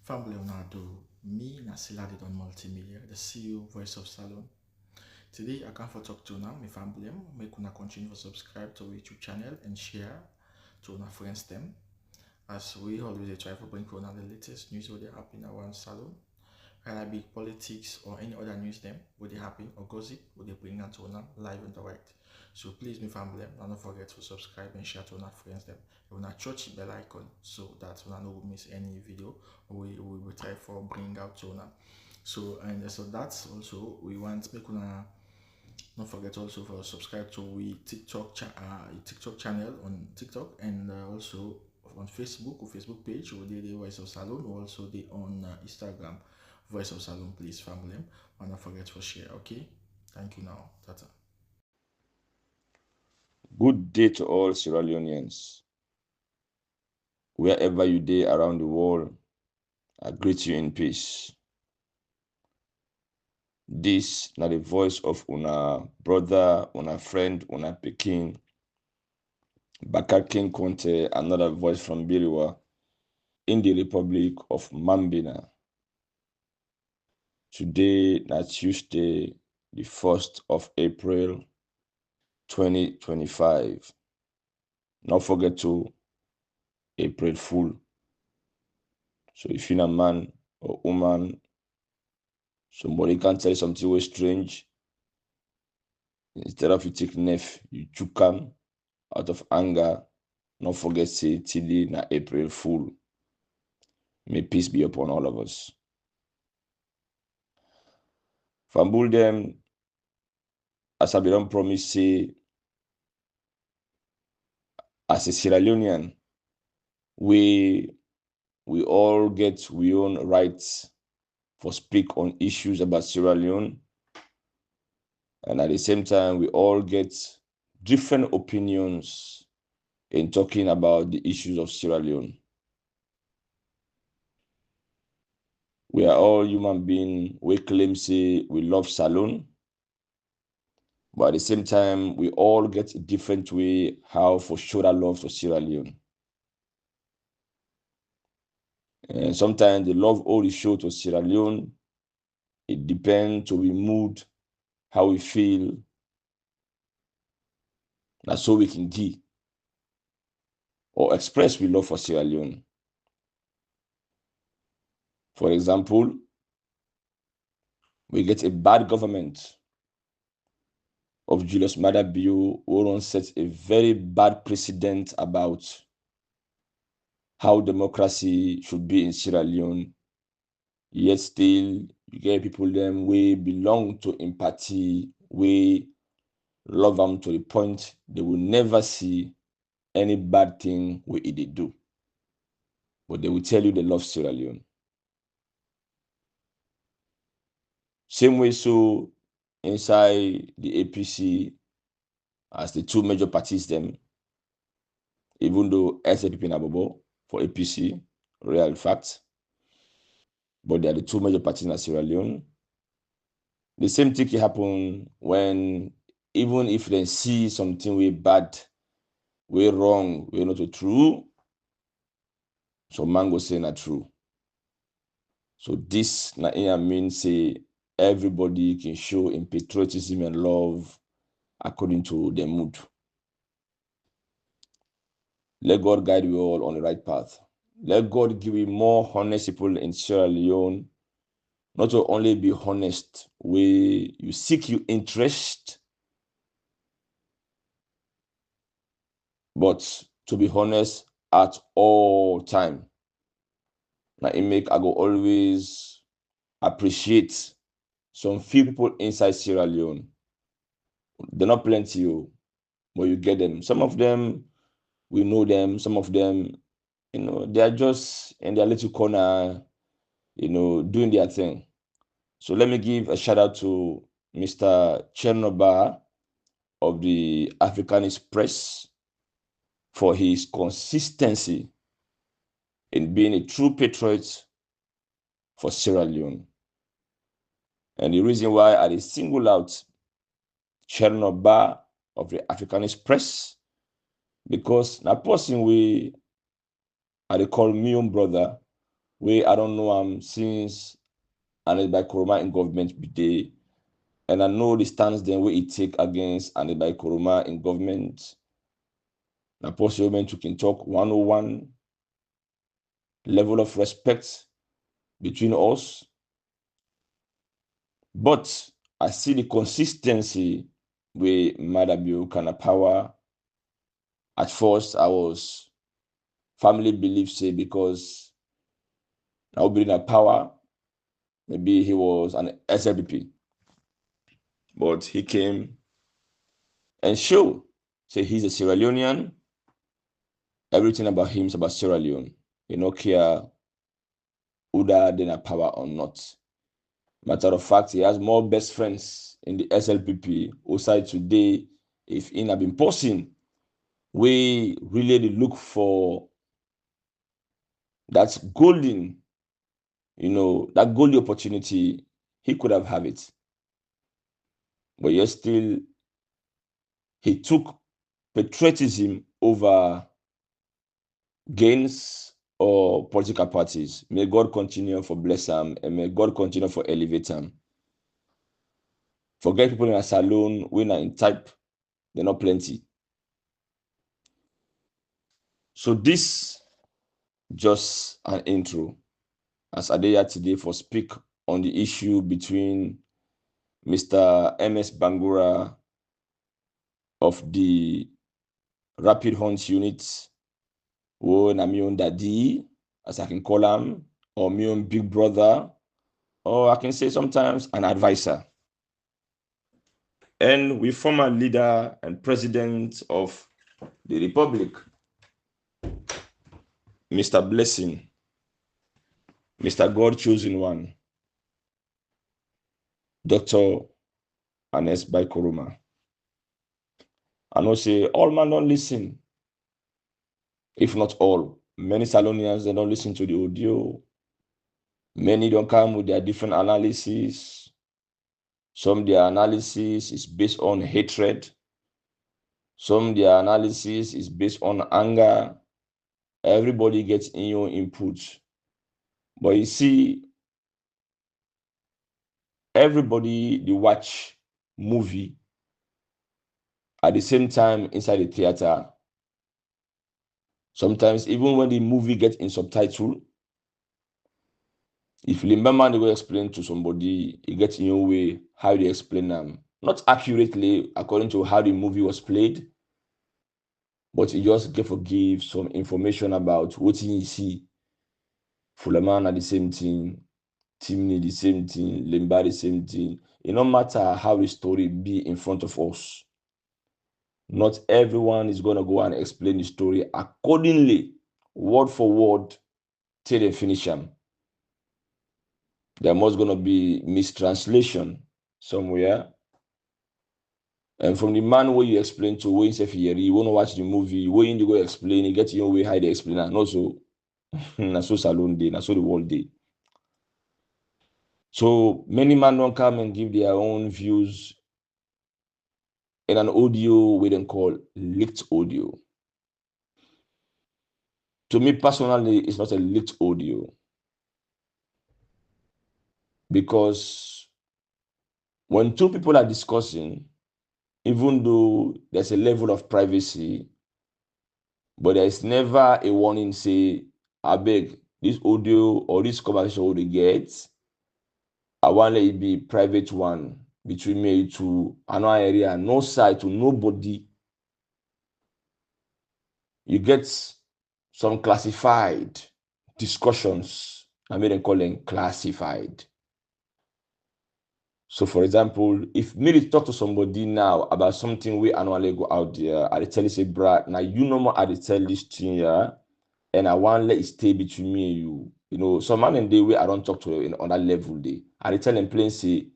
Family Leonardo, me Nasiladi Don Multimedia, the CEO Voice of Salon. Today I come for talk to now, my family, make una continue to subscribe to our YouTube channel and share to our friends them. As we always try to bring for the latest news what they happen around Salon, whether it be politics or any other news them, what they happen or gossip, what they bring out to live and direct. So please, my family, don't forget to subscribe and share to our friends them. You want to touch the bell icon so that you don't miss any video we will try for bring out to now. So that's also we want make una don't forget also for subscribe to we TikTok channel on TikTok and also on Facebook or Facebook page or the Voice of Salon or also the on Instagram Voice of Salon, please family. And don't forget to share. Okay, thank you now. Tata. Good day to all Sierra Leoneans. Wherever you day around the world, I greet you in peace. This na the voice of una brother, una friend, una Peking, Bakar King Conte, another voice from Biriwa, in the Republic of Mambina. Today, na Tuesday, the 1st of April, 2025. Don't forget to April Fool. So if you're a man or woman, somebody can tell you something was strange, instead of you take knife, you choke am out of anger. Don't forget say today na April Fool. May peace be upon all of us. Fambul them, as I don't promise say, as a Sierra Leonean, we all get we own rights for speak on issues about Sierra Leone, and at the same time we all get different opinions in talking about the issues of Sierra Leone. We are all human beings. We claim say we love Salon, but at the same time we all get a different way how for show that love for Sierra Leone. And sometimes the love all is show to Sierra Leone, it depends on we mood, how we feel. That's so we can give or express we love for Sierra Leone. For example, we get a bad government of Julius Maada Bio who set a very bad precedent about how democracy should be in Sierra Leone. Yet still, you get people them we belong to empathy, we love them to the point they will never see any bad thing we they do. But they will tell you they love Sierra Leone. Same way so inside the APC as the two major parties them, even though SAPP and Abobo for APC, real fact, but they are the two major parties in Sierra Leone. The same thing can happen when even if they see something we bad, we wrong, we not true, so mango say not true. So this na means say everybody can show in patriotism and love according to their mood. Let God guide you all on the right path. Let God give you more honest people in Sierra Leone. Not to only be honest, where you seek your interest, but to be honest at all time. Now it make I go always appreciate some few people inside Sierra Leone. They're not plenty, but you get them. Some of them, we know them. Some of them, they are just in their little corner, doing their thing. So let me give a shout out to Mr. Chernoba of the Africanist Press for his consistency in being a true patriot for Sierra Leone. And the reason why I single out Chernoba of the Africanist Press, because that person I call me own brother, where I don't know since and by Kuruma in government be there. And I know the stance then where it take against and by Kuruma in government. Now possibly to can talk 101 level of respect between us. But I see the consistency with Madabio kind of power. At first, I was family belief say because now being a power, maybe he was an SLPP. But he came and showed, say he's a Sierra Leonean. Everything about him is about Sierra Leone. He don't care whether they're a power or not. Matter of fact, he has more best friends in the SLPP. Outside today, if in have been posting, we really look for that golden, that golden opportunity. He could have it. But yet still, he took patriotism over gains or political parties. May God continue for bless him and may God continue for elevate him. Forget people in a salon, when are in type, they're not plenty. So this just an intro. As I here today for speak on the issue between Mr. MS Bangura of the Rapid Hunt Unit, or Namion Daddy, as I can call him, or Mion Big Brother, or I can say sometimes an advisor. And we former leader and president of the Republic, Mr. Blessing, Mr. God Chosen One, Dr. Anes Baikoroma. I know say all man don't listen. If not all, many Salonians they don't listen to the audio. Many don't come with their different analysis. Some their analysis is based on hatred. Some their analysis is based on anger. Everybody gets in your input. But you see, everybody they watch movie at the same time inside the theater. Sometimes even when the movie gets in subtitle, if Limberman they will explain to somebody, it gets in your way how they explain them. Not accurately according to how the movie was played, but you just give some information about what you see. Fuleman are the same thing, Timney the same thing, Limba the same thing. It no matter how the story be in front of us. Not everyone is going to go and explain the story accordingly, word for word, till they finish them. There must going to be mistranslation somewhere. And from the man where you explain to, when you want to watch the movie, when you go explain, you get your way how they explain. And also, that's so salon day, that's so the world day. So many men don't come and give their own views in an audio we then call leaked audio. To me personally, it's not a leaked audio because when two people are discussing, even though there's a level of privacy, but there's never a warning say, I beg, this audio or this conversation will get, I want let it be private one between me to another area, no side to nobody. You get some classified discussions. I made them call them classified. So, for example, if me talk to somebody now about something we annually go out there, I tell you say, Brad, now you know more I tell this thing here, and I want let it stay between me and you. You know, some man and day way I don't talk to in on that level day. I tell them plain say,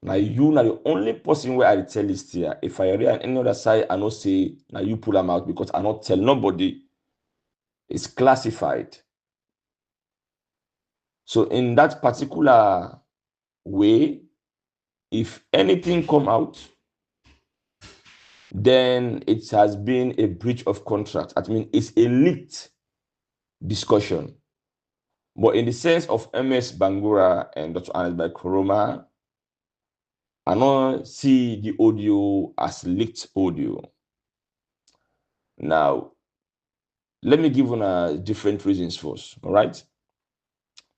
now you now the only person where I tell this here. If I read on any other side, I not say now you pull them out because I not tell nobody. It's classified. So in that particular way, if anything come out, then it has been a breach of contract. I mean, it's a leaked discussion. But in the sense of MS Bangura and Dr. Anas Koroma, I don't see the audio as leaked audio. Now, let me give you different reasons first, all right?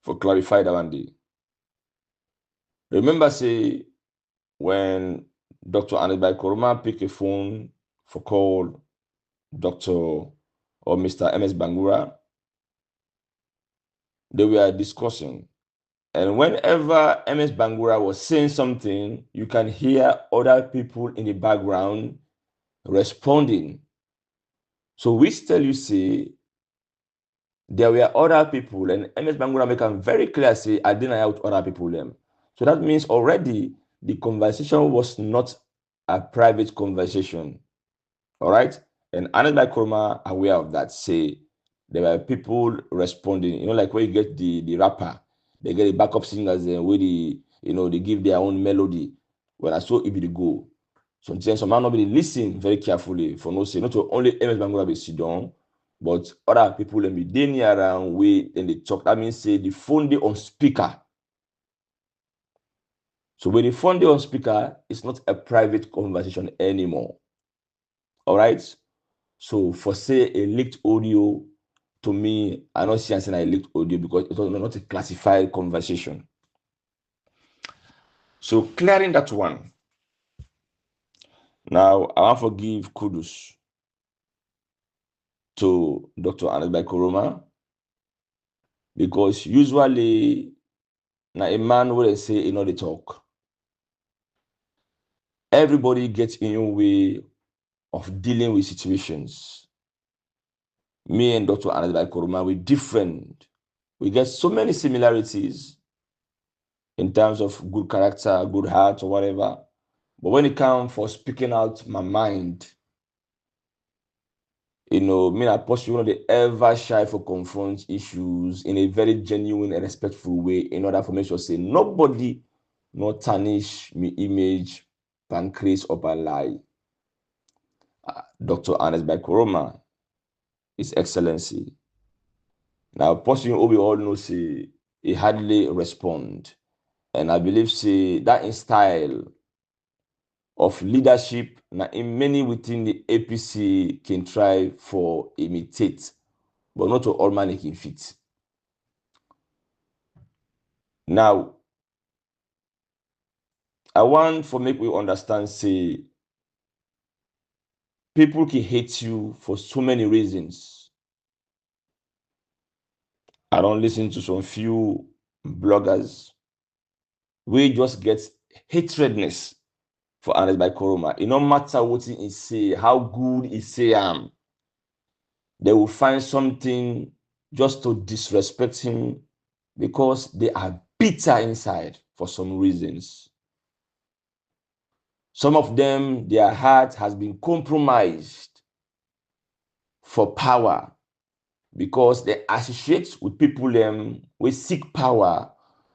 For clarify that one day. Remember, say, when Dr. Anas Koroma pick a phone for call Dr. or Mr. MS Bangura, they were discussing. And whenever MS Bangura was saying something, you can hear other people in the background responding. So which tell you, say, there were other people, and MS Bangura make them very clear, say, I didn't out other people them. So that means already the conversation was not a private conversation. All right? And Anna Kroma aware of that, say, there were people responding, like when you get the rapper, they get the backup singers and where they give their own melody. When I saw it be the go. Sometimes some man nobody listen very carefully for no say, not only MS Bangura be sit down, but other people and be they around way and they talk. That means say the phone they on speaker. So when the phone they on speaker, it's not a private conversation anymore. All right. So for say a leaked audio, to me, I don't see anything like leaked audio because it was not a classified conversation. So clearing that one. Now I want to give kudos to Dr. Anas Koroma because usually now a man will say they talk. Everybody gets in your way of dealing with situations. Me and Dr. Anas Koroma, we're different. We get so many similarities in terms of good character, good heart, or whatever. But when it comes for speaking out my mind, me and Apostle, they ever shy for confront issues in a very genuine and respectful way in order for me to say nobody not tarnish me image, pancreas, or by lie. Dr. Anas Koroma, His Excellency. Now, Apostle, we all know, say, he hardly respond. And I believe, say, that in style of leadership, now in many within the APC can try for imitate, but not to all man can fit. Now, I want for make we understand, say, people can hate you for so many reasons. I don't listen to some few bloggers. We just get hatredness for Anas Koroma. It no matter what he say, how good he say they will find something just to disrespect him because they are bitter inside for some reasons. Some of them, their heart has been compromised for power because they associate with people we seek power,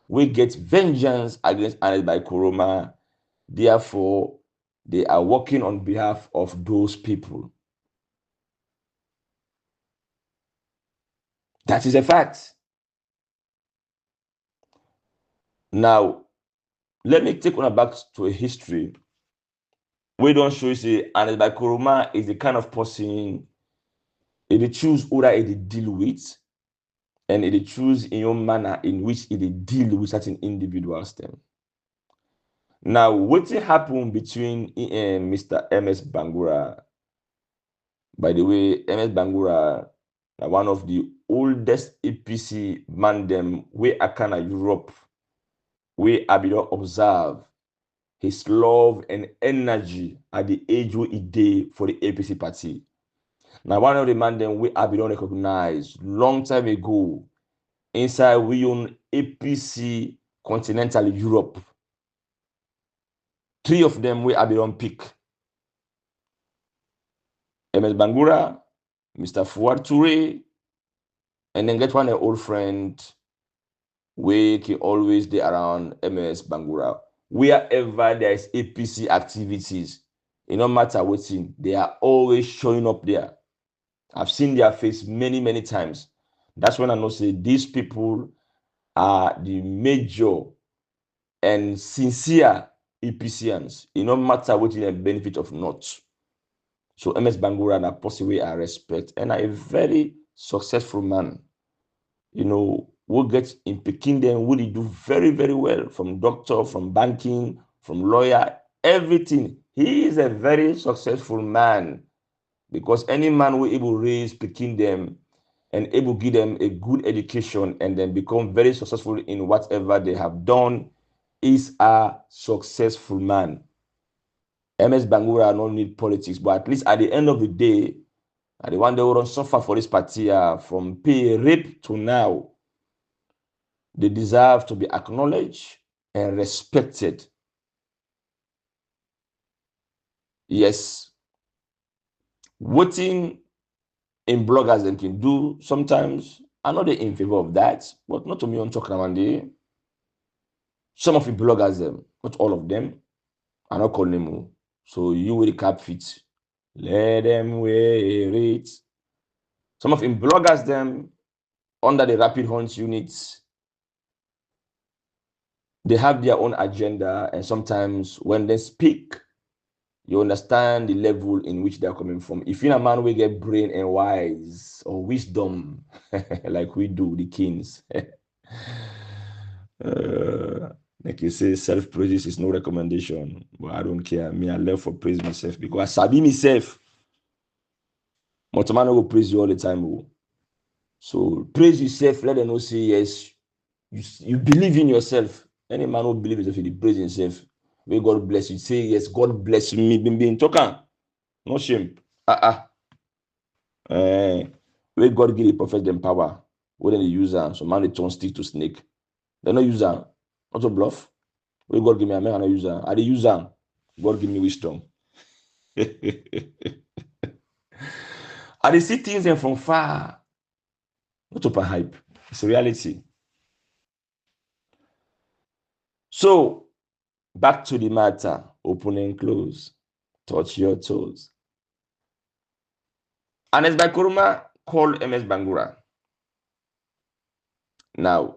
we get vengeance against Anas Koroma. Therefore, they are working on behalf of those people. That is a fact. Now, let me take one back to a history. We don't show you say Anas Koroma is the kind of person they choose who they deal with, and they choose in your manner in which they deal with certain individuals. Them. Now, what happened between Mr. MS Bangura? By the way, MS Bangura, one of the oldest APC man them we Akana Europe, we Abidon observe his love and energy at the age we day for the APC party. Now, one of the man them we Abidon recognize long time ago inside we own APC continental Europe. 3 of them we Abidon pick. MS Bangura, Mr. Fuad Toure, and then get one old friend we can always be around MS Bangura. Wherever there is APC activities, it no matter what thing, they are always showing up there. I've seen their face many, many times. That's when I know say these people are the major and sincere EPCians. It no matter what the benefit of not. So MS Bangura na possibly I respect and a very successful man. Who gets in Peking then will do very, very well from doctor, from banking, from lawyer, everything. He is a very successful man because any man who able raise Peking them and able give them a good education and then become very successful in whatever they have done is a successful man. MS Bangura don't need politics, but at least at the end of the day, the one they will suffer for this party from pay rape to now. They deserve to be acknowledged and respected. Yes, voting in bloggers they can do sometimes. I'm not in favor of that, but not to me on talking. Some of the bloggers, not all of them, are not calling them. So you will cap fit. Let them wear it. Some of the bloggers, them under the rapid hunt units, they have their own agenda, and sometimes when they speak, you understand the level in which they're coming from. If you're a man we get brain and wise or wisdom, like we do, the kings. Like you say, self-praise is no recommendation, but I don't care. Me, I love for praise myself because I sabi myself. But man will praise you all the time. So praise yourself. Let them know say yes. You believe in yourself. Any man who believes in himself, he praise himself. May God bless you. Say yes, God bless me. Been talking. No shame. Where God give the prophet them power, when they use them, so man they turn stick to snake. They not use them, not to bluff. Where God give me a man, I not use them. I they use them. God give me wisdom. I they see things them from far, not open hype. It's a reality. So back to the matter, open and close. Touch your toes. Anes Bakuruma called MS Bangura. Now,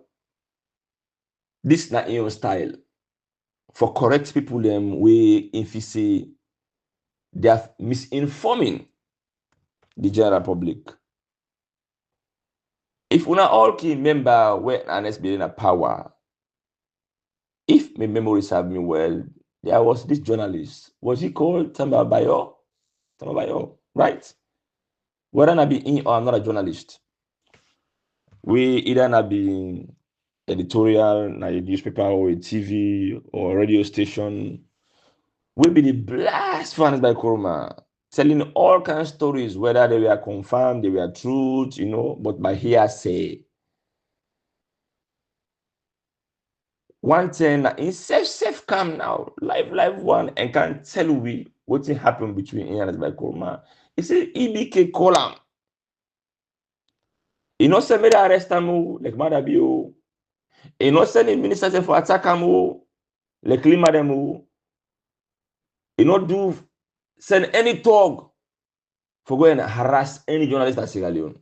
this is not your style. For correct people, them we if you say they are misinforming the general public. If una all can remember when Ernest been in power, if my memory serve me well, there was this journalist. Was he called Tambabayo? Tambabayo, right? Whether I be in or I'm not a journalist, we either not be editorial, na a newspaper or a TV or a radio station. We be the blast fans by Kuruma, telling all kinds of stories, whether they were confirmed, they were truth, but by hearsay. One thing in safe come now, live one, and can tell we what happened between Ian and by Kuruma. He said EBK call him. Say me arrest him, like Madabio. Send the minister for attack him, like Lima them. Do send any talk for going and harass any journalist at Sierra Leone.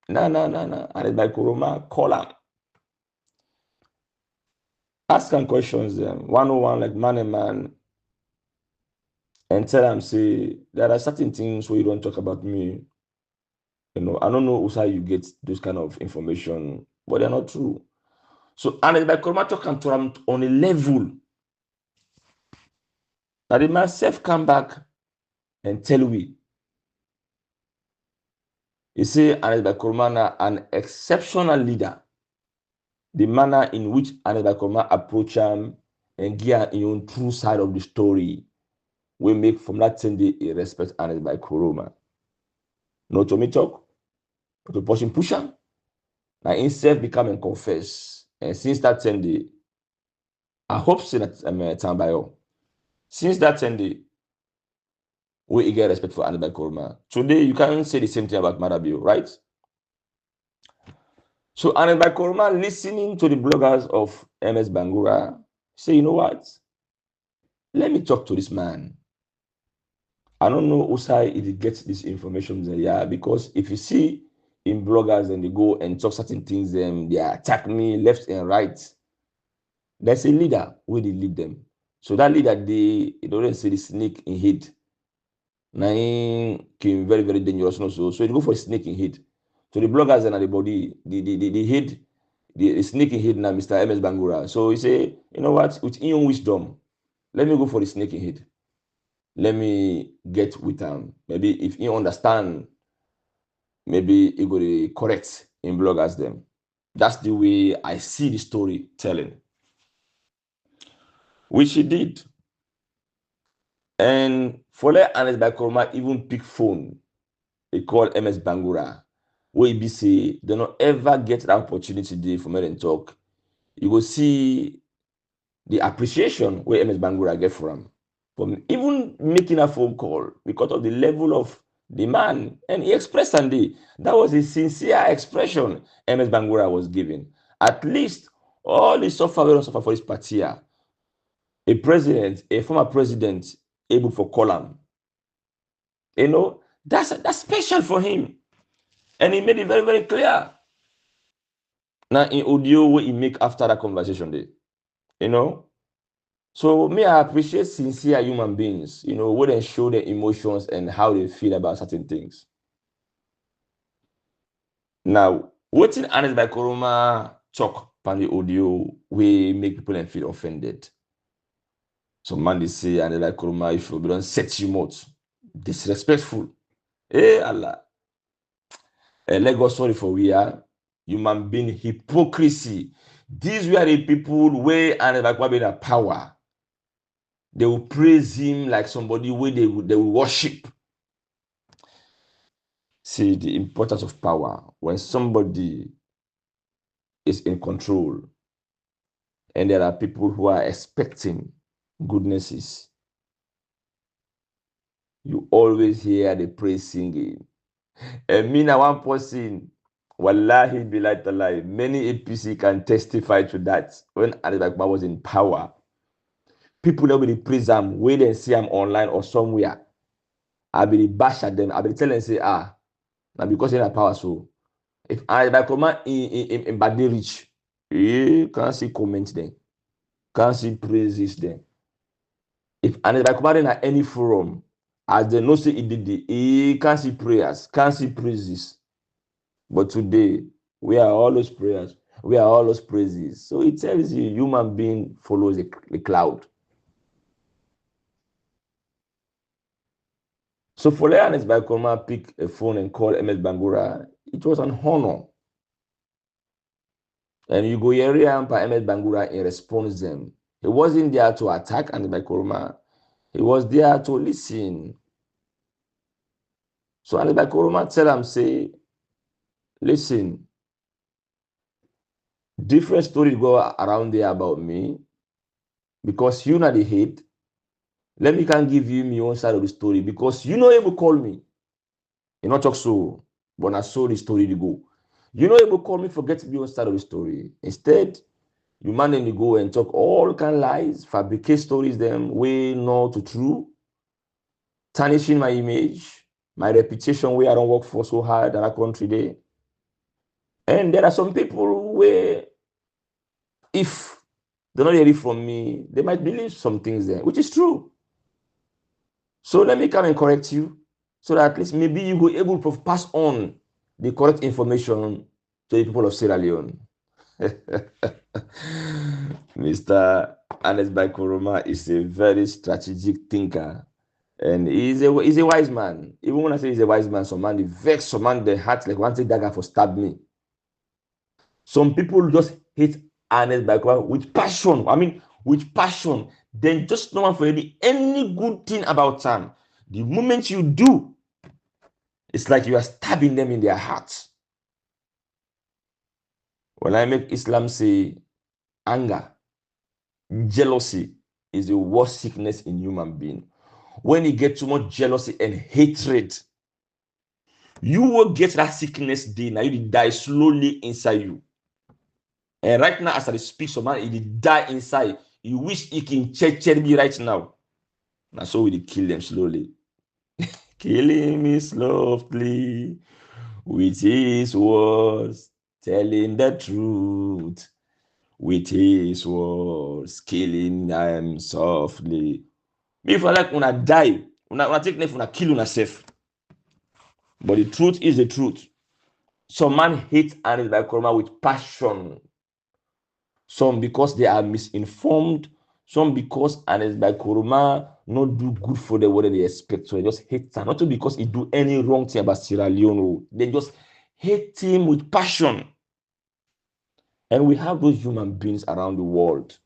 No. And by Kuruma, call him. Ask him questions, 101, like man and man, and tell him, say, there are certain things where you don't talk about me. I don't know how you get those kind of information, but they're not true. So, and by Kuruma talking to him on a level that the man self come back and tell we. You see, Anes Bakuruma an exceptional leader. The manner in which Anes Bakuruma approach him and give his own true side of the story will make from that same day a respect Anes Bakuruma. No to me talk, no to push him. Now himself become and confess. And since that same day, I hope say that Tambayo. Since that same day, we get respect for Anes Bakuruma. Today, you can't say the same thing about Marabio, right? So, and by Koroma listening to the bloggers of MS Bangura, say, you know what? Let me talk to this man. I don't know Usai if he gets this information there, because if you see in bloggers and they go and talk certain things, they attack me left and right. There's a leader where they lead them. So that leader, they don't say the snake in head. Now came very, very dangerous also. So they go for a snake in head. So the bloggers and the body, the head, the snake in head now, Mr. MS Bangura. So he say, you know what, with your own wisdom, let me go for the snake in head. Let me get with him. Maybe if you understand, maybe he go to correct in bloggers them. That's the way I see the story telling. Which he did. And Fole Anes Bakoroma even pick phone. He call MS Bangura. Where he be say, they don't ever get that opportunity today for me and talk. You will see the appreciation where MS Bangura get from even making a phone call because of the level of the man. And he expressed Sunday. That was a sincere expression MS Bangura was giving. At least all the suffer we don't suffer for this party. A president, a former president, able for column. You know, that's special for him. And he made it very, very clear. Now in audio what he make after that conversation day. You know. So me, I appreciate sincere human beings, you know, when they show their emotions and how they feel about certain things. Now, what in Anes by Koroma talk on the audio we make people feel offended. So man they say Anes by Koroma if you don't set you out, disrespectful. Allah. Let God sorry for we are human being hypocrisy. These were the people where Anes by Koroma be the power. They will praise him like somebody where they will worship. See the importance of power when somebody is in control and there are people who are expecting goodnesses. You always hear the praise singing. And me now one person, wallahi billahi talai, many APC can testify to that. When Adibakba was in power, people that will praise them, wait and see them online or somewhere. I will bash at them. I will tell them say, now because they have power, so if I come in bad reach, you can't see comments then, can't see praises then. If I come in at any forum, as they know say it did, he can't see prayers, can't see praises. But today, we are all those prayers, we are all those praises. So it tells you, human being follows the cloud. So for Leonis Bakoma pick a phone and call MS Bangura, it was an honor. And you go here and MS Bangura in response them. He wasn't there to attack and Bakoroma. He was there to listen. So and Bakoroma tell him, say, listen, different stories go around there about me because you know the hate. Let me can give you my own side of the story because you know he will call me. You not talk so, but I saw the story to go. You know he will call me, forget my own side of the story. Instead, you man then you go and talk all kind of lies, fabricate stories them way not to true, tarnishing my image, my reputation where I don't work for so hard in our country there. And there are some people where if they're not hearing from me, they might believe some things there, which is true. So let me come and correct you so that at least maybe you will able to pass on the correct information to the people of Sierra Leone. Mr. Anes Baikoroma is a very strategic thinker and he's a wise man. Even when I say he's a wise man, some man, the vex, some man, the heart, like one take dagger for stab me. Some people just hate Anes Baikoroma with passion. I mean, with passion. Then just no one for any good thing about him. The moment you do, it's like you are stabbing them in their hearts. When I make Islam say anger, jealousy is the worst sickness in human being. When you get too much jealousy and hatred, you will get that sickness day. Now you die slowly inside you. And right now, as I speak, some man he die inside. You wish he can check me right now. Now so we kill them slowly. Killing me softly with his words, telling the truth, with his words, killing them softly. If I like una die, una take knife, una kill una self. But the truth is the truth. Some man hate and is by Koroma with passion. Some because they are misinformed. Some because and is by Koroma not do good for them what they expect. So they just hate him. Not because he do any wrong thing about Sierra Leone. They just hate him with passion. And we have those human beings around the world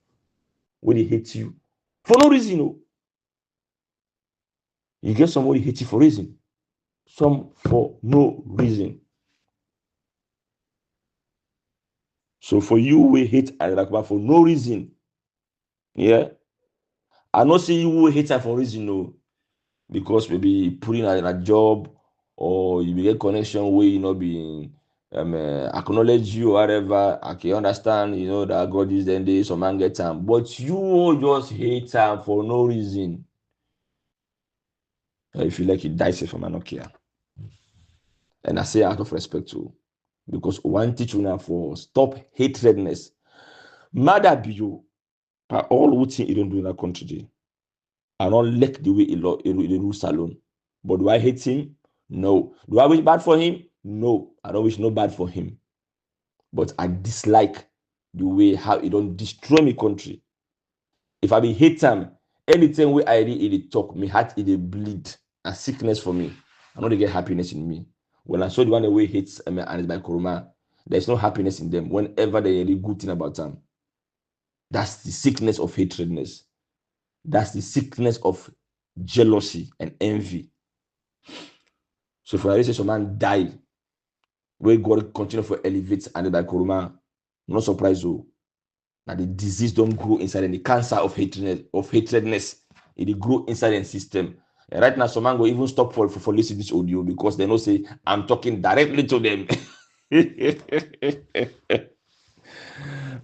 where they hate you for no reason. No. You get somebody hate you for reason. Some for no reason. So for you, we hate Alakba for no reason. Yeah. I not say you will hate her for reason, no. Because maybe putting her in a job or you get connection where you know being acknowledge you or whatever. I can understand, you know, that God is then there, some man get time. But you just hate her for no reason. If you like it, die safe, man, okay. And I say out of respect too. Because one teach you now for stop hatredness. Mother be you. All what thing you don't do in that country. I don't like the way he rules alone. But do I hate him? No. Do I wish bad for him? No. I don't wish no bad for him. But I dislike the way how he don't destroy my country. If I be hate him, anything where I read it talk, my heart it bleed and sickness for me. I know they get happiness in me. When I saw the one way hates and it's by Koroma, there's no happiness in them whenever they hear a good thing about them. That's the sickness of hatredness. That's the sickness of jealousy and envy. So for I say some man die, where God continue for elevate and by Koroma, no surprise though. Now the disease don't grow inside and the cancer of hatredness, it grow inside the system. And right now, some man go even stop for listening to this audio because they know say I'm talking directly to them.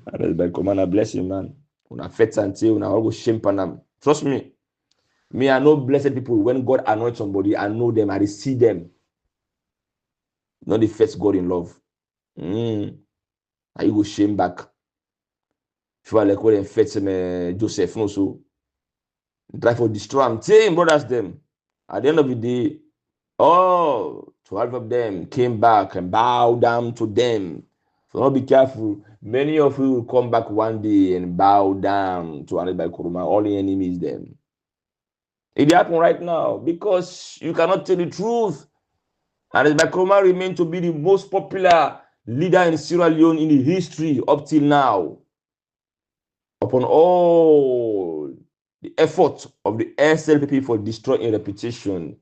And by Koroma, bless you, man. Una fet until una all go shame panam. Trust me. Me, I know blessed people. When God anoints somebody, I know them, I see them. Not the first God in love. And you go shame back. If you are like what them first Joseph, no so. Try for destroy them. Same brothers them. At the end of the day, 12 of them came back and bowed down to them. So not be careful. Many of you will come back one day and bow down to another by Kuruma. All the enemies them. It happen right now because you cannot tell the truth. And Kuruma remains to be the most popular leader in Sierra Leone in the history up till now. Upon all the effort of the SLPP for destroying reputation,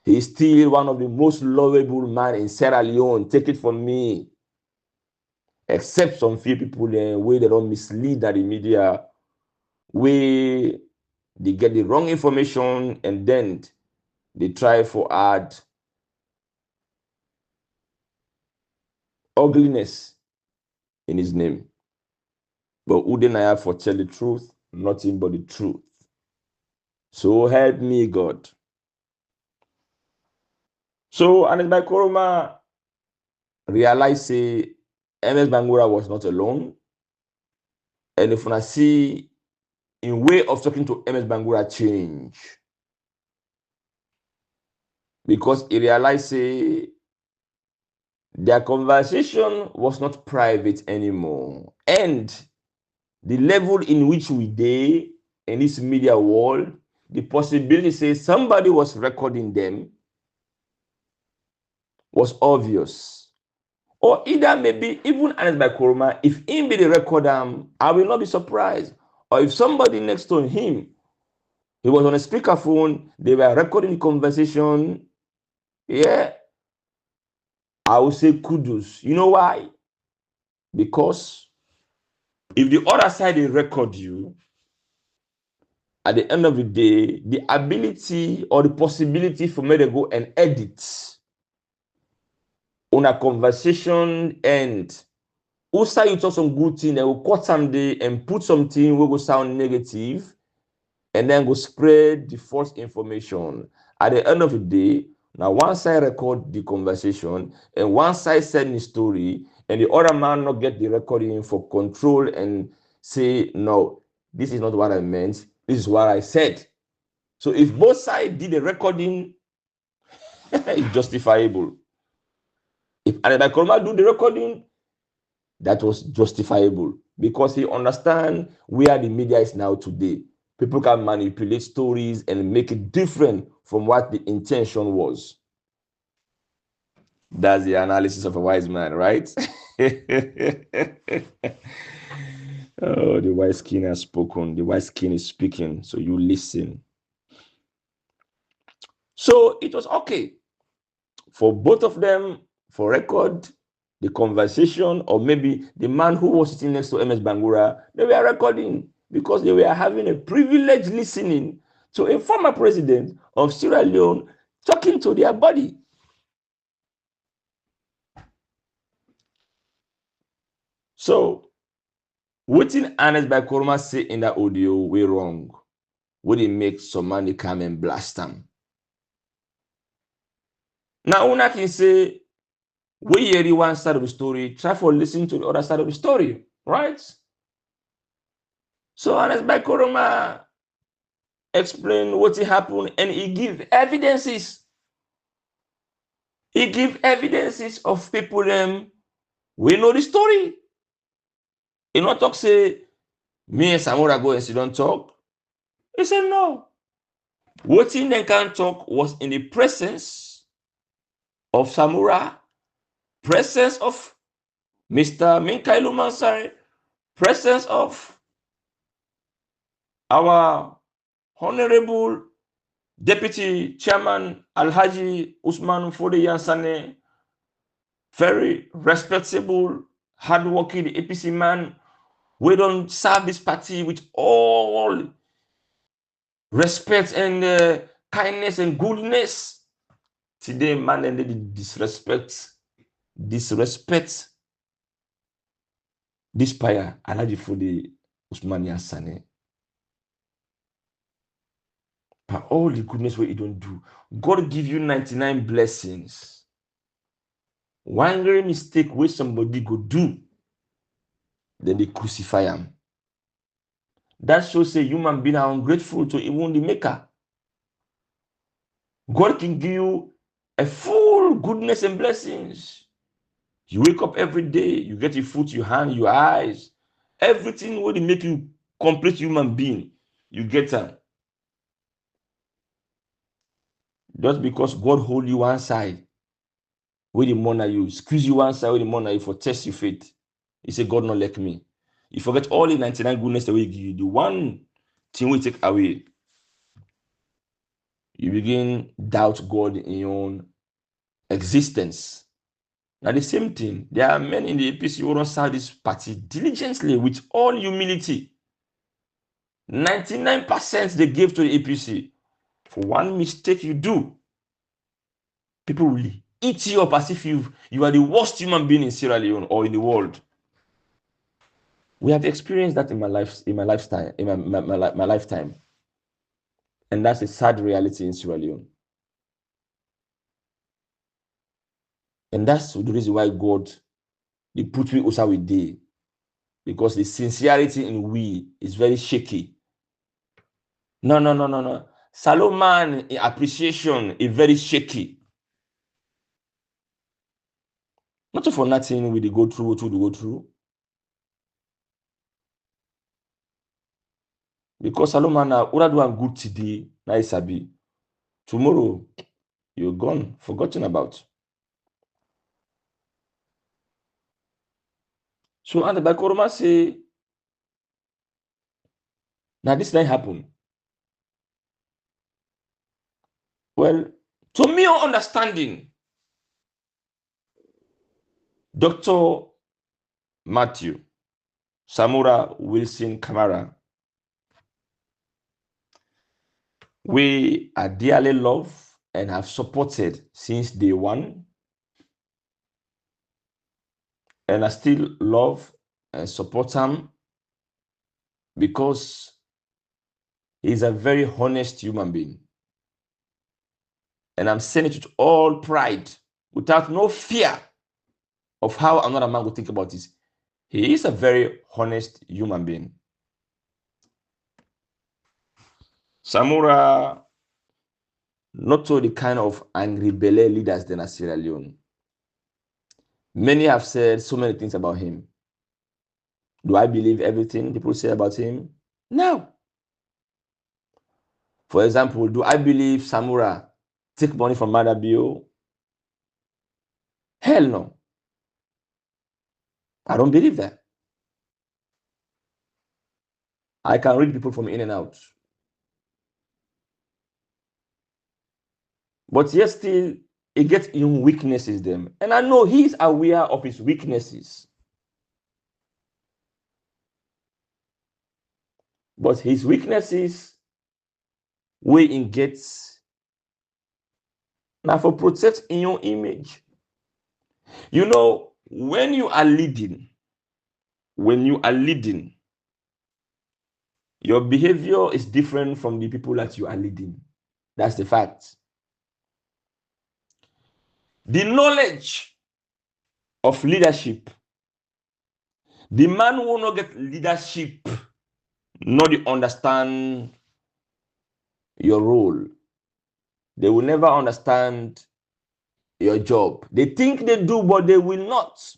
he is still one of the most lovable men in Sierra Leone. Take it from me. Except some few people where they don't mislead the media, where they get the wrong information and then they try for add ugliness in his name. But Udenaya for tell the truth, nothing but the truth. So help me, God. So, and by Koroma realized say MS Bangura was not alone. And if I see in way of talking to MS Bangura change, because he realized say their conversation was not private anymore. And the level in which we did in this media world, the possibility say somebody was recording them was obvious. Or either maybe even Ernest by Koroma, if him be the record, I will not be surprised. Or if somebody next to him, he was on a speakerphone, they were recording the conversation, yeah, I will say kudos. You know why? Because if the other side they record you, at the end of the day, the ability or the possibility for me to go and edit on a conversation and also you talk some good thing, they will cut someday and put something will go sound negative and then go spread the false information. At the end of the day, Now, one side record the conversation and one side send the story, and the other man not get the recording for control and say, no, this is not what I meant. This is what I said. So if both sides did the recording, it's justifiable. If Aneba Koroma do the recording, that was justifiable because he understand where the media is now today. People can manipulate stories and make it different from what the intention was. That's the analysis of a wise man, right? Oh, the wise king has spoken. The wise king is speaking. So you listen. So it was okay for both of them, for record, the conversation, or maybe the man who was sitting next to MS Bangura, they were recording because they were having a privilege listening to a former president of Sierra Leone talking to their body. So, what did Ernest Bakoroma say in that audio way wrong? Would it make somebody come and blast them? Now, una can say, we hear the one side of the story, try for listening to the other side of the story, right? So Ernest Bakoroma explain what happened and he give evidences. He give evidences of people we know the story. He not talk say, me and Samora go and she don't talk. He said no. What he then can talk was in the presence of Samura, presence of Mr. Minkailu Mansari, presence of our Honorable Deputy Chairman Alhaji Usman Fode Yansane, very respectable, hardworking APC man. We don't serve this party with all respect and kindness and goodness. Today, man, and they disrespect this pire Alhaji Fode Usman Yansane. But all the goodness what you don't do, God give you 99 blessings. One great mistake where somebody go do, then they crucify him. That shows a human being are ungrateful to even the maker. God can give you a full goodness and blessings. You wake up every day, you get your foot, your hand, your eyes, everything will make you complete human being. You get them. Just because God hold you one side, where the money you squeeze you one side, where the money you for test your faith. He say, God not like me. You forget all the 99 goodness that we give you. The one thing we take away, you begin doubt God in your own existence. Now, the same thing, there are men in the APC who don't serve this party diligently with all humility. 99% they give to the APC. For one mistake you do, people will eat you up as if you are the worst human being in Sierra Leone or in the world. We have experienced that in my lifetime. And that's a sad reality in Sierra Leone. And that's the reason why God, they put me also with day. Because the sincerity in we is very shaky. No. Solomon appreciation is very shaky. Not for nothing we go through what we go through. Because Solomon what do I'm good today, nice sabi. Tomorrow you're gone, forgotten about. So and the Bakoroma say, now this thing happen. Well, to me understanding, Dr. Matthew Samura Wilson Kamara, we are dearly loved and have supported since day one. And I still love and support him because he's a very honest human being. and I'm saying it with all pride, without no fear of how another man will think about this. He is a very honest human being. Samura, not so the kind of angry belly leaders than a Sierra Leone. Many have said so many things about him. Do I believe everything people say about him? No. For example, do I believe Samura take money from Madabio? Hell no. I don't believe that. I can read people from in and out. But yet still, he gets in weaknesses them. And I know he's aware of his weaknesses. But his weaknesses, where he gets, now for protect in your image. You know, when you are leading, your behavior is different from the people that you are leading. That's the fact. The knowledge of leadership, the man who will not get leadership, not understand your role. They will never understand your job. They think they do, but they will not.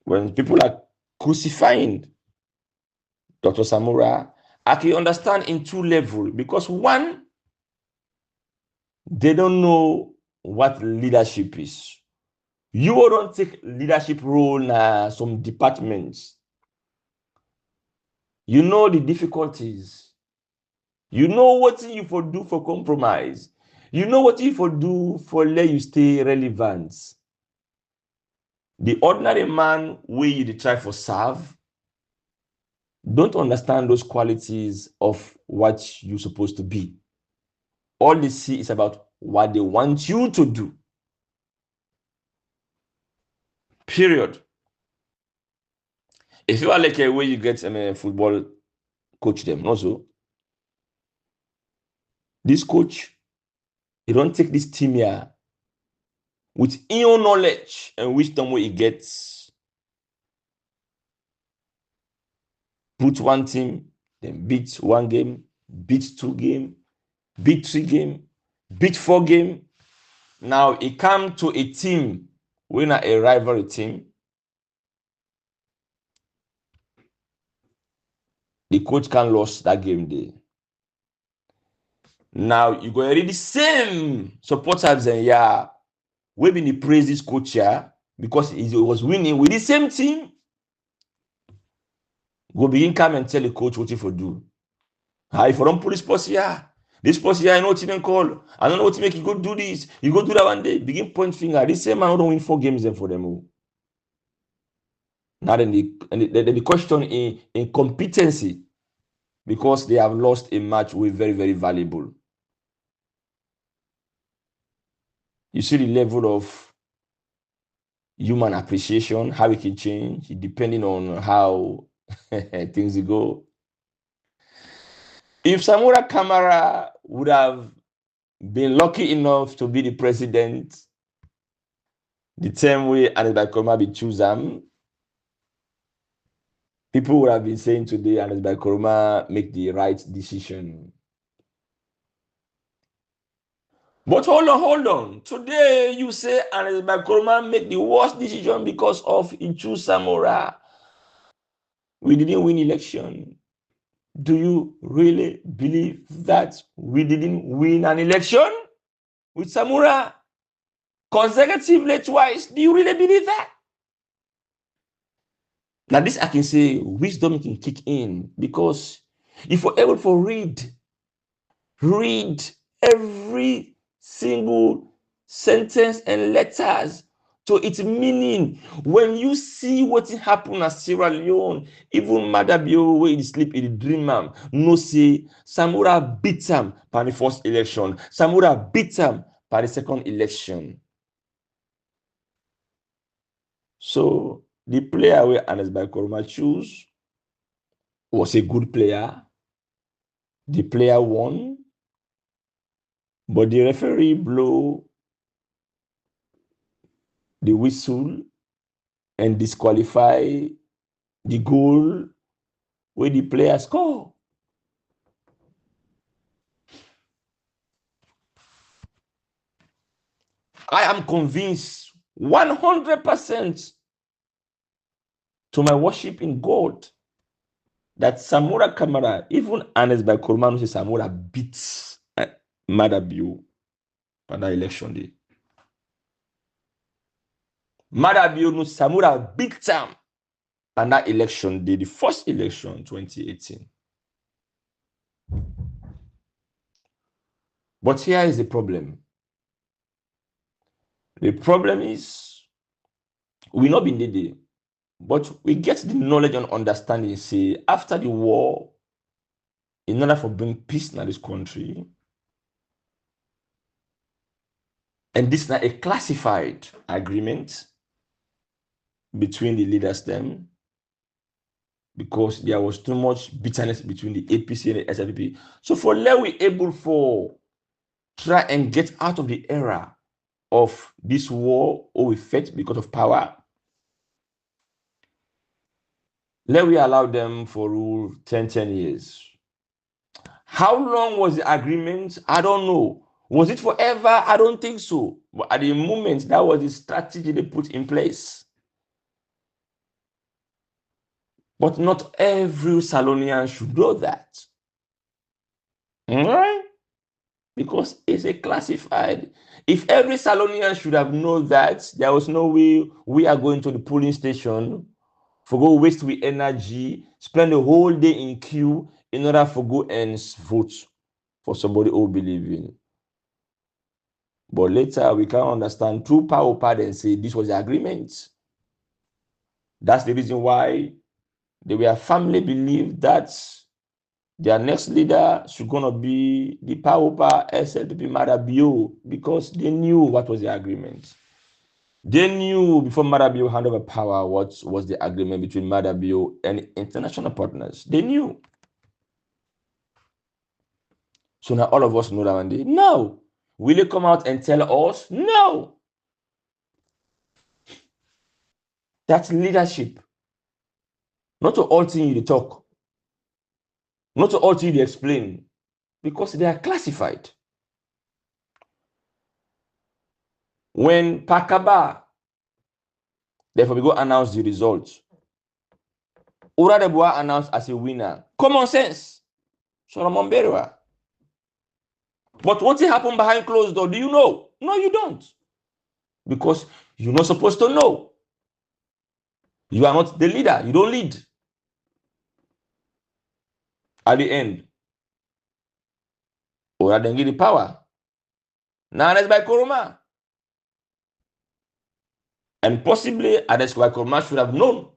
When people are crucifying Dr. Samura, I can understand in two levels, because one, they don't know what leadership is. You don't take leadership role in some departments. You know the difficulties. You know what you for do for compromise. You know what you for do for let you stay relevant. The ordinary man where you try for serve don't understand those qualities of what you're supposed to be. All they see is about what they want you to do. Period. If you are like a way you get a football coach them also, this coach, he don't take this team here with your knowledge and wisdom where he gets, put one team, then beat one game, beat two game, beat three game, beat four game. Now he come to a team, winner a rivalry team. The coach can lose that game day. Now you go read the same supporters and we been the praise this coach here because he was winning with the same team. Go begin come and tell the coach what if you do. If you don't put this post here, I know what you can call. I don't know what to make you go do this. You go do that one day. Begin point finger. This same man who don't win 4 games then for them. Now then the question in competency, because they have lost a match with very, very valuable. You see the level of human appreciation, how it can change depending on how things go. If Samura Kamara would have been lucky enough to be the president, the same way Anis Baikoma be chosen, people would have been saying today Anis Baikoma make the right decision. But hold on. Today you say Anis Baikoma make the worst decision because of he choose Samura. We didn't win election. Do you really believe that we didn't win an election with Samura consecutively twice? Do you really believe that? Now this I can say wisdom can kick in, because if we're able to read every single sentence and letters to its meaning, when you see what happened at Sierra Leone, even Madabio where he sleep in the dream, no say Samura beat him by the first election, Samura beat him by the second election. So the player where Anis Baikoma choose was a good player. The player won. But the referee blow the whistle and disqualify the goal where the player score. I am convinced 100% to my worship in God that Samura Kamara, even honest by Kormanu, says Samura beats Madabio on that election day. Madabio no Samura beat him on that election day, the first election 2018. But here is the problem. The problem is we not been there, but we get the knowledge and understanding. Say after the war, in order for bring peace in this country, and this is not a classified agreement between the leaders them, because there was too much bitterness between the APC and the SFP. So for let we able for try and get out of the era of this war or we fought because of power, let we allow them for rule 10 years. How long was the agreement? I don't know. Was it forever? I don't think so. But at the moment, that was the strategy they put in place. But not every Salonian should know that. All right? Because it's a classified. If every Salonian should have known that, there was no way we are going to the polling station for go waste with energy, spend the whole day in queue in order for go and vote for somebody who believe in. But later we can understand through power party and say this was the agreement. That's the reason why they were firmly believed that their next leader should gonna be the power SLPP Marabio, because they knew what was the agreement. They knew before Marabio handed over power what was the agreement between Marabio and international partners. They knew. So now all of us know that one day. No. Will they come out and tell us? No. That's leadership. Not to alter you to talk. Not to alter you to explain. Because they are classified. When Pakaba, therefore we go announce the results. Ura Debois announced as a winner. Common sense. Solomon Berwa. But what happened behind closed door, do you know? No, you don't. Because you're not supposed to know. You are not the leader. You don't lead. At the end, Ura then give the power. Now that's by Koroma. And possibly Adeswa Koroma should have known.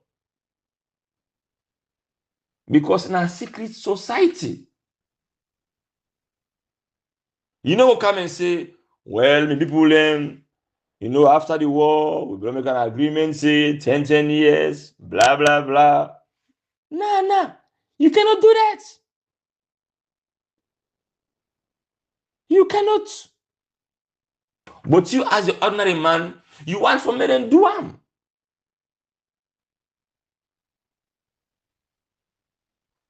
Because in a secret society, you know, come and say, well, the people after the war, we're going to make an agreement, say 10 years, blah, blah, blah. Nah. You cannot do that. You cannot. But you, as the ordinary man, you want from them and do them.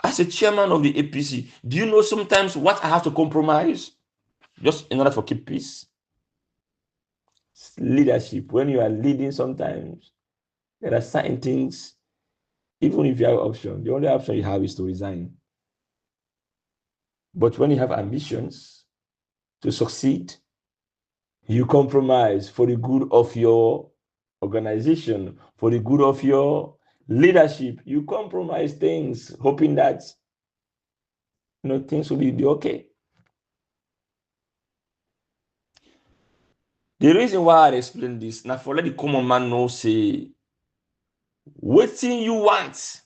As a chairman of the APC, do you know sometimes what I have to compromise just in order to keep peace? Leadership. When you are leading, sometimes there are certain things, even if you have an option, the only option you have is to resign. But when you have ambitions to succeed, you compromise for the good of your organization, for the good of your leadership. You compromise things, hoping that things will be okay. The reason why I explain this, now for let the common man know, say, what thing you want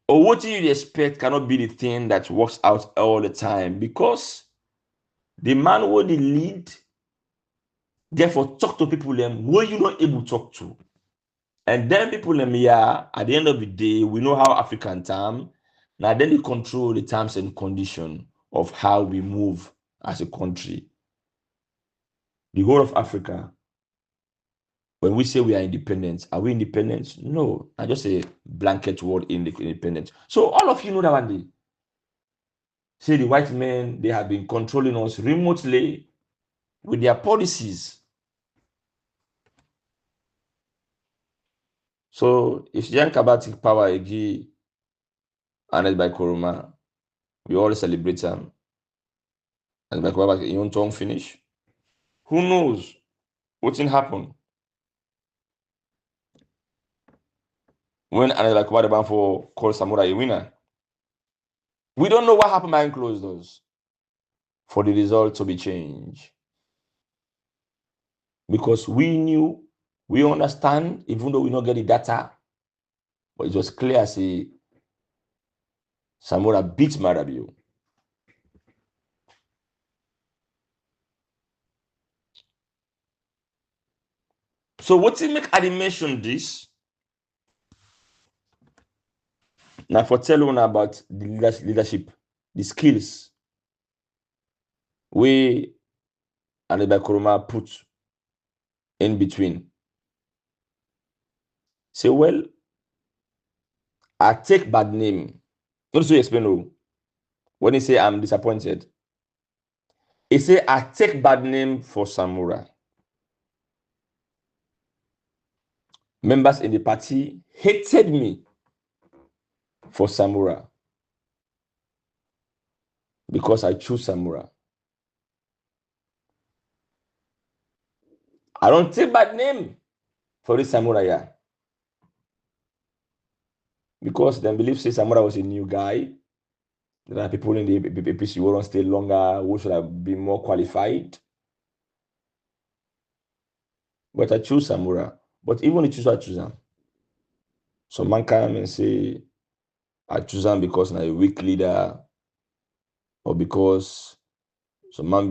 or what you expect cannot be the thing that works out all the time, because the man will lead, therefore talk to people them where you not able to talk to. And then people them here, at the end of the day, we know how African time, now then they control the terms and condition of how we move as a country. The whole of Africa, when we say we are independent, are we independent? No, I just say blanket word in the independent. So all of you know that one day. Say the white men, they have been controlling us remotely with their policies. So if Jan Kabatik power again, and by Koroma, we all celebrate them. And by Koroma, you tongue finish. Who knows what will happen when another Kwadaban for call Samurai a winner? We don't know what happened behind closed doors for the result to be changed. Because we knew, we understand, even though we don't get the data, but it was clear, say, Samora beat Marabio. So what it make I mention this? Now for tell you about the leadership, the skills we and the Kuruma put in between. Say, well, I take bad name. Not to explain when he say I'm disappointed. He say I take bad name for Samura. Members in the party hated me for Samura because I choose Samura. I don't take bad name for this Samura here. Because they believe say Samura was a new guy. There are people in the APC who want to stay longer, who should have been more qualified. But I choose Samura. But even if I choose him, some man come and say, I choose him because I'm a weak leader, or because some man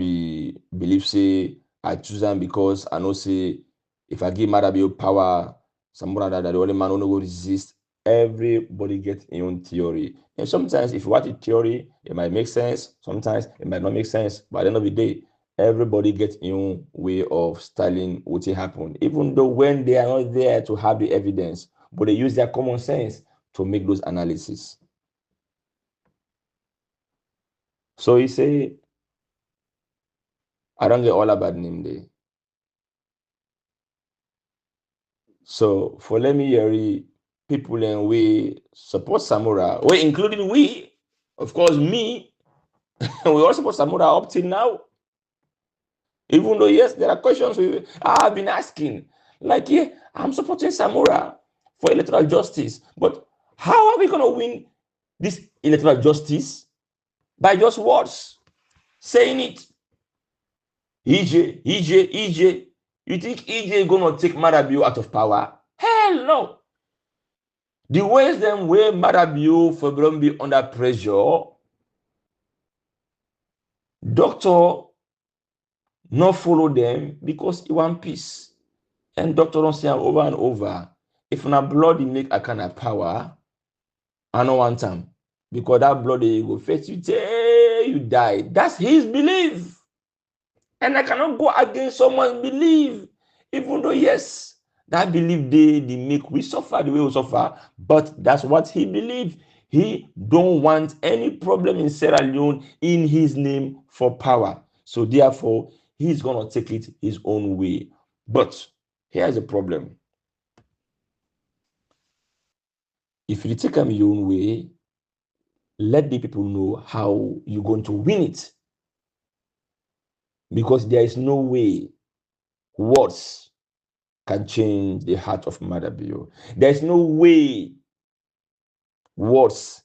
believe say, I choose him because I know say, if I give Marabio power, Samura that the only man who will resist. Everybody gets their own theory. And sometimes if you watch a theory, it might make sense. Sometimes it might not make sense. But at the end of the day, everybody gets their own way of styling what happened. Even though when they are not there to have the evidence, but they use their common sense to make those analyses. So he say, I don't get all about name day. So for let me hear people and we support Samura, we including we, of course me, we all support Samura up till now. Even though yes, there are questions I've been asking. Like, yeah, I'm supporting Samura for electoral justice, but how are we gonna win this electoral justice? By just words, saying it. EJ. You think EJ gonna take Marabio out of power? Hell no. The ways them way Marabio for be under pressure, doctor not follow them because he want peace. And doctor don't say over and over. If na blood he make a kind of power, I don't want him. Because that blood he go fetch you till you die. That's his belief. And I cannot go against someone's belief. Even though, yes, that belief they make we suffer the way we suffer, but that's what he believes. He don't want any problem in Sierra Leone in his name for power. So therefore, he's going to take it his own way. But here's the problem. If you take them your own way, let the people know how you're going to win it. Because there is no way words can change the heart of Mother Bio. There's no way words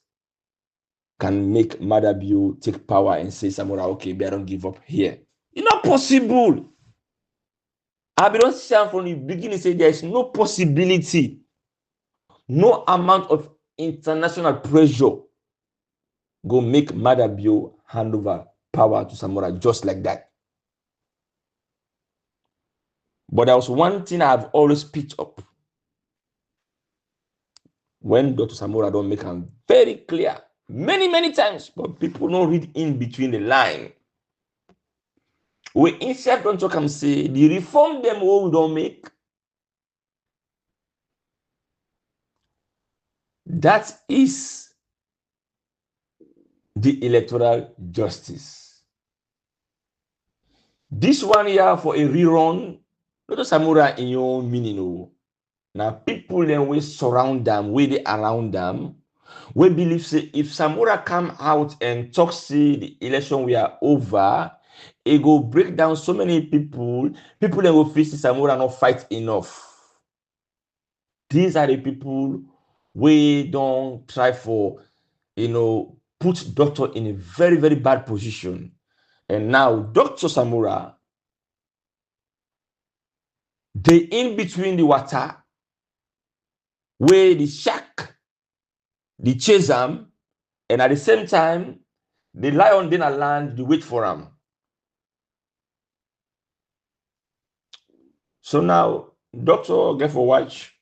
can make Mother Bio take power and say, Samura, okay, I don't give up here. It's not possible. I don't say from the beginning, say there is no possibility, no amount of international pressure go make Mother Bio hand over power to Samura just like that. But there was one thing I've always picked up. When Dr. Samura don't make them very clear, many times, but people don't read in between the line. we insert don't talk and say the reform them we don't make. That is the electoral justice. This one here for a rerun, not a samurai in your meaning. No. Now people then we surround them, we they around them. We believe say if Samura come out and talk say the election we are over, it go break down so many people. People then will face Samura not fight enough. These are the people we don't try for, put doctor in a very, very bad position. And now Dr. Samura, they in between the water, where the shark, the chase them, and at the same time, the lion didn't land, they wait for him. So now, doctor get for watch.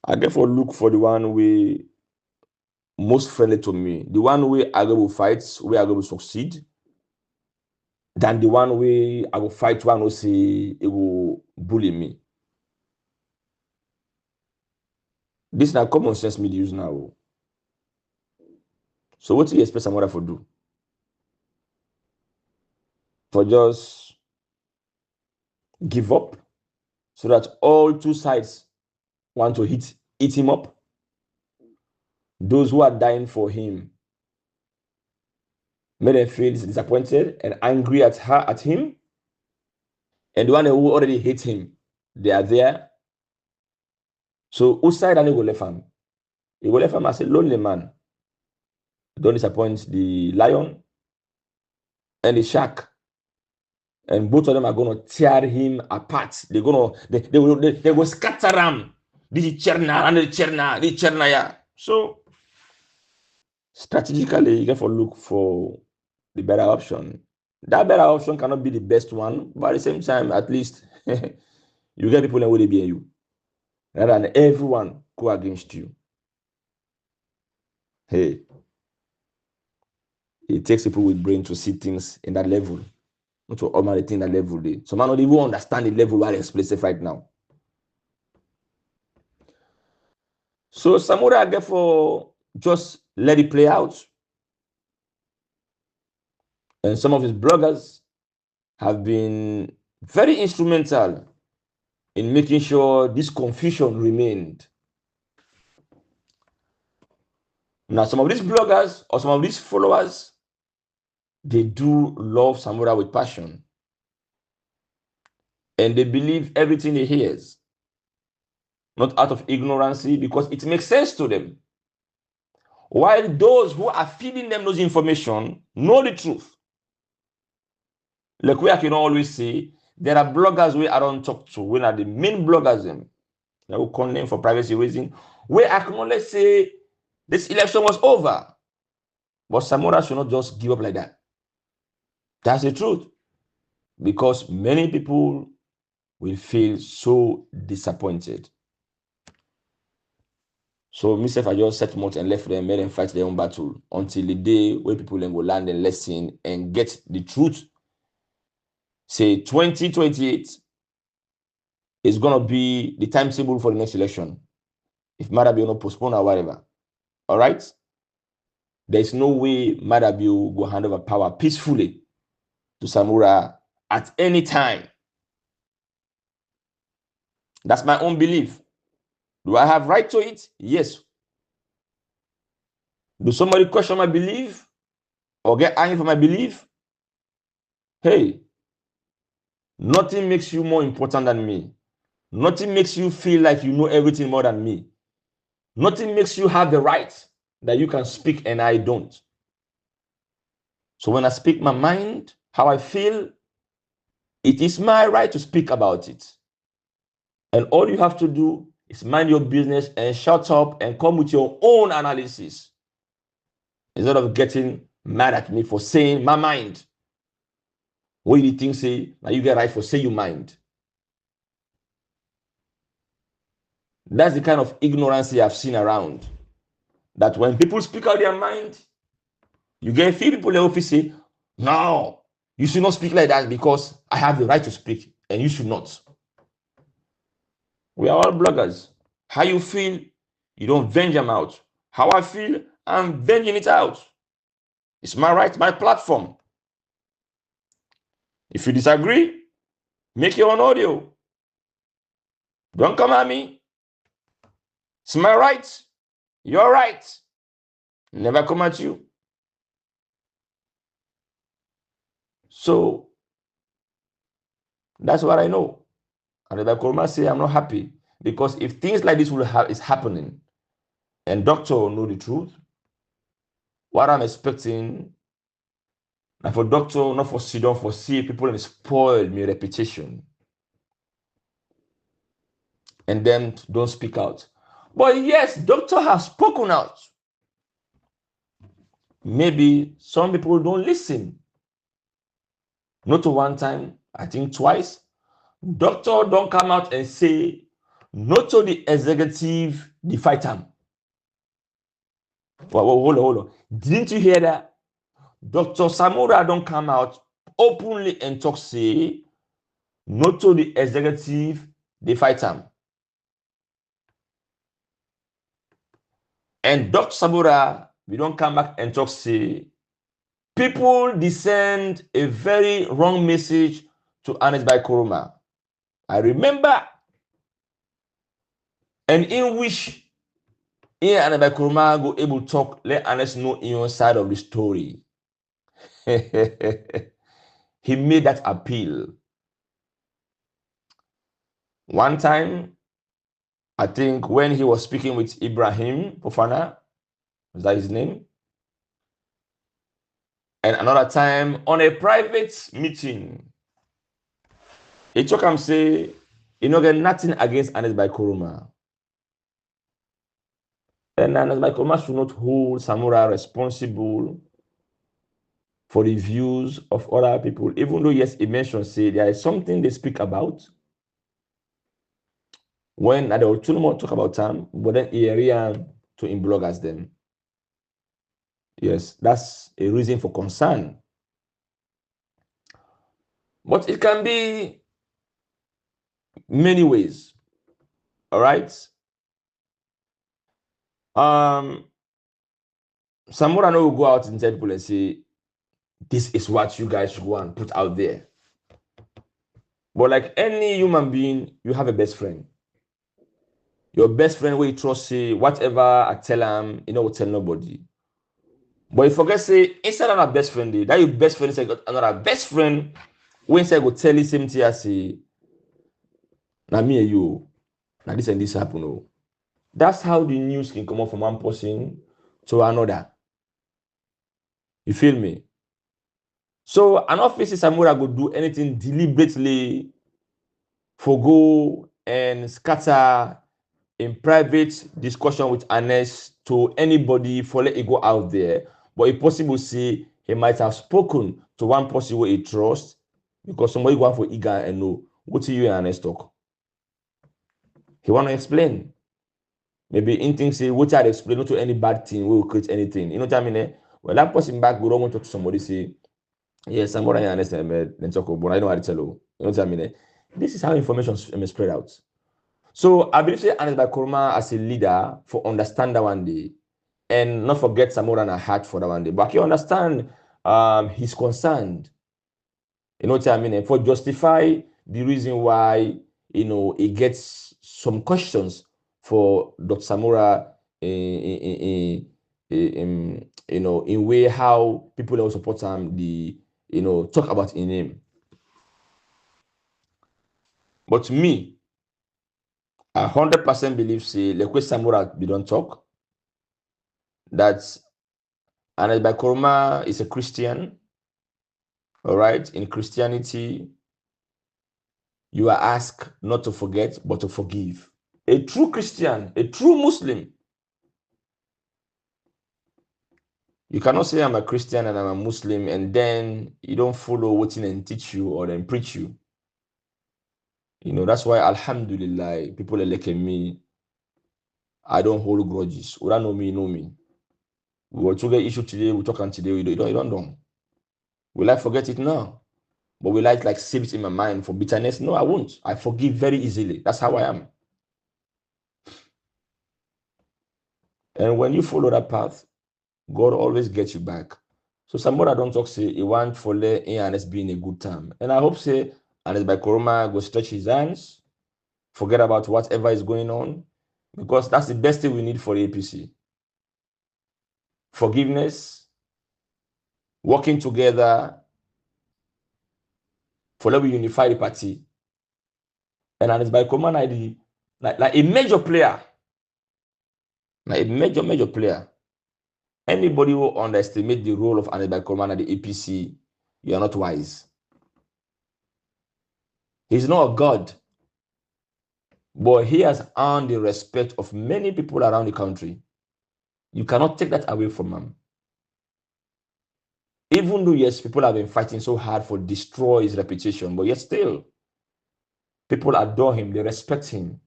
I get for look for the one way most friendly to me. The one way I go fight, where I go succeed, than the one way I go fight one who say it will bully me. This is not common sense me use now. So what do you expect someone to do? For just give up so that all two sides want to eat him up? Those who are dying for him made them feel disappointed and angry at him, and the one who already hates him, they are there. So whose side are they going to left him? He will left him as a lonely man. Don't disappoint the lion and the shark, and both of them are going to tear him apart. They will scatter him. This is Cherna and the Cherna, yeah. So strategically, you have to look for the better option. That better option cannot be the best one, but at the same time, at least you get people that will be in you, rather than everyone go against you. Hey, it takes people with brain to see things in that level, not to ordinary thing that level. So man, not even understand the level where it's placed right now. So Samura, therefore, just let it play out. And some of his bloggers have been very instrumental in making sure this confusion remained. Now, some of these bloggers or some of these followers, they do love Samura with passion. And they believe everything they hear, not out of ignorance, because it makes sense to them. While those who are feeding them those information know the truth. Like we can always say, there are bloggers we I don't talk to, when are the main bloggers them. I will call them for privacy reason, where I can only say this election was over. But Samura should not just give up like that. That's the truth. Because many people will feel so disappointed. So myself, I just set mouth and left them, made them fight their own battle until the day where people then will learn the lesson and get the truth. Say 2028 is going to be the timetable for the next election. If Madabi not postpone or whatever. All right? There's no way Madabi will hand over power peacefully to Samura at any time. That's my own belief. Do I have right to it? Yes. Do somebody question my belief or get angry for my belief? Hey, nothing makes you more important than me. Nothing makes you feel like you know everything more than me. Nothing makes you have the right that you can speak and I don't. So when I speak my mind, how I feel, it is my right to speak about it. And all you have to do is mind your business and shut up and come with your own analysis, instead of getting mad at me for saying my mind. What do you think say, now you get right for say you mind? That's the kind of ignorance I've seen around. That when people speak out their mind, you get few people in the office say, No, you should not speak like that because I have the right to speak and you should not. We are all bloggers. How you feel, you don't venge them out. How I feel, I'm venging it out. It's my right, my platform. If you disagree, make your own audio. Don't come at me. It's my right. Your right. Never come at you. So that's what I know. And like Kurma say, I'm not happy because if things like this is happening, and doctor will know the truth, what I'm expecting, and for doctor, not for Sidon, for see people and spoil my reputation, and then don't speak out. But yes, doctor has spoken out. Maybe some people don't listen. Not to one time, I think twice. Doctor don't come out and say, not to the executive, the fight time. Hold on. Didn't you hear that? Dr. Samura don't come out openly and talk, say, not to the executive, they fight him. And Dr. Samura, we don't come back and talk, say, people descend a very wrong message to Anes by Koroma. I remember, and in which Anes by Koroma go able to talk, let Anes know in your side of the story. He made that appeal. One time, I think when he was speaking with Ibrahim Fofana, is that his name? And another time on a private meeting, he took him say, you know, get nothing against Anes by Kuruma. And Anes by Kuruma should not hold Samura responsible for the views of other people, even though, yes, he mentioned, say, there is something they speak about. When they will too much talk about time, but then he ran to in blog as them. Yes, that's a reason for concern. But it can be many ways. All right. Samura no will go out and tell people and say, this is what you guys should go and put out there. But like any human being, you have a best friend. Your best friend will trust, say, whatever I tell him, will tell nobody. But if forget, say, instead of a best friend, that your best friend say got another best friend, when say go tell you same thing as say, now me and you, now this and this happen. Oh. That's how the news can come up from one person to another. You feel me? So an office Samura go do anything deliberately for go and scatter in private discussion with Anes to anybody for let it go out there. But if possible, see he might have spoken to one person where he trusts because somebody go out for eager and know what you and Anes talk. He want to explain. Maybe in things say what I explain not to any bad thing will create anything. You know what I mean? Well, that person back go don't want to talk to somebody say, yes, I'm going to understand, then talk about, but I know how to tell you. You know what I mean? This is how information is spread out. So I believe say Anes by Kuruma as a leader for understand that one day and not forget Samura and a heart for that one day. But you understand he's concerned. You know what I mean? And for justify the reason why he gets some questions for Dr. Samura in way how people will support him talk about in him. But me, I 100% believe say Lekwe Samura we don't talk. That Anes by Kuruma is a Christian. All right, in Christianity, you are asked not to forget but to forgive. A true Christian, a true Muslim. You cannot say I'm a Christian and I'm a Muslim and then you don't follow what and teach you or then preach you. That's why Alhamdulillah, people are like me. I don't hold grudges. Who don't know me, know me. We will together issue today, we talk on today, you don't know. Will I forget it? No. But will I like save it in my mind for bitterness? No, I won't. I forgive very easily. That's how I am. And when you follow that path, God always gets you back. So somebody don't talk say he want for let and it's being a good time. And I hope say and it's by Koroma go stretch his hands, forget about whatever is going on, because that's the best thing we need for the APC. Forgiveness, working together for let we unify the party. And it's by Koroma ID, like a major player, like a major player. Anybody who underestimate the role of Anibal Coleman at the APC, you are not wise. He's not a god, but he has earned the respect of many people around the country. You cannot take that away from him. Even though, yes, people have been fighting so hard for destroy his reputation, but yet still, people adore him, they respect him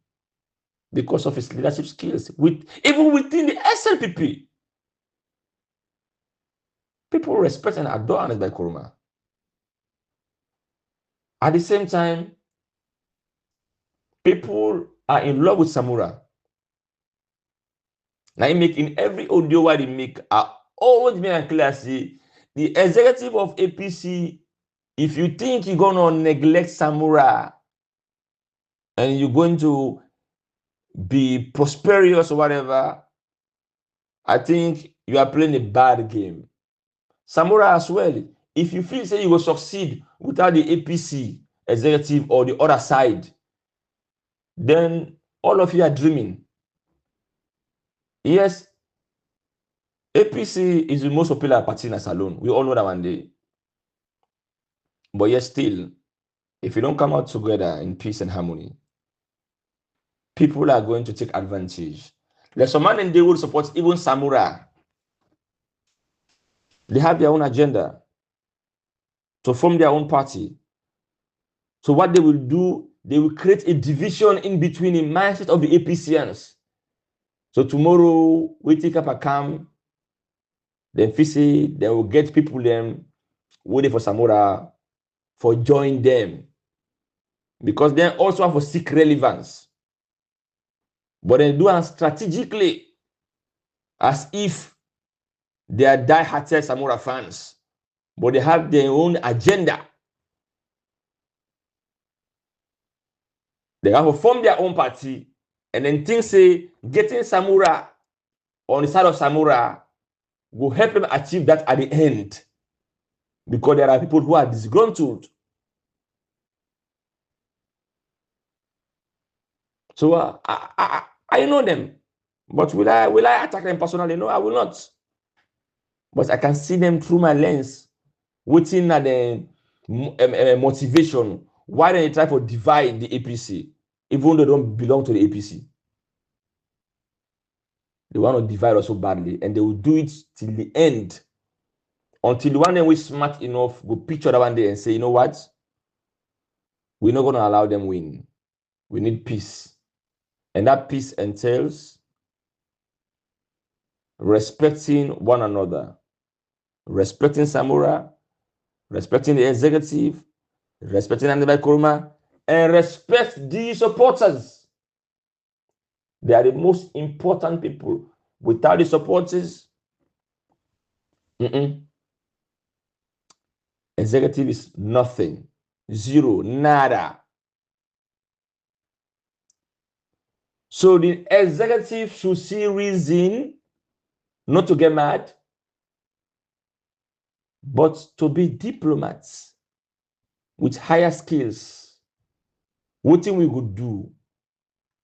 because of his leadership skills. Even within the SLPP, people respect and adore Anibal Coleman. At the same time, people are in love with Samura. Now, in every audio what they make, I always make clear say the executive of APC, if you think you're gonna neglect Samura and you're going to be prosperous or whatever, I think you are playing a bad game. Samura as well, if you feel say you will succeed without the APC executive or the other side, then all of you are dreaming. Yes, APC is the most popular party in Salon. We all know that one day. But yet still, if you don't come out together in peace and harmony, people are going to take advantage. There's some man and they will support even Samura. They have their own agenda to form their own party. So what they will do, they will create a division in between the mindset of the APCians. So tomorrow we take up a camp, then Fisi, they will get people them waiting for Samura for join them. Because they also have a seek relevance. But they do it strategically as if they are die-hearted Samura fans, but they have their own agenda. They have to form their own party, and then think say getting Samura on the side of Samura will help them achieve that at the end, because there are people who are disgruntled. So I know them, but will I attack them personally? No, I will not. But I can see them through my lens, waiting at the motivation. Why don't they try to divide the APC, even though they don't belong to the APC? They want to divide us so badly, and they will do it till the end. Until the one day we smart enough, go picture that one day and say, you know what? We're not going to allow them win. We need peace. And that peace entails respecting one another, respecting Samura, respecting the executive, respecting Anibal Kuruma, and respect the supporters. They are the most important people. Without the supporters, executive is nothing. Zero, nada. So the executive should see reason not to get mad, but to be diplomats with higher skills. What thing we could do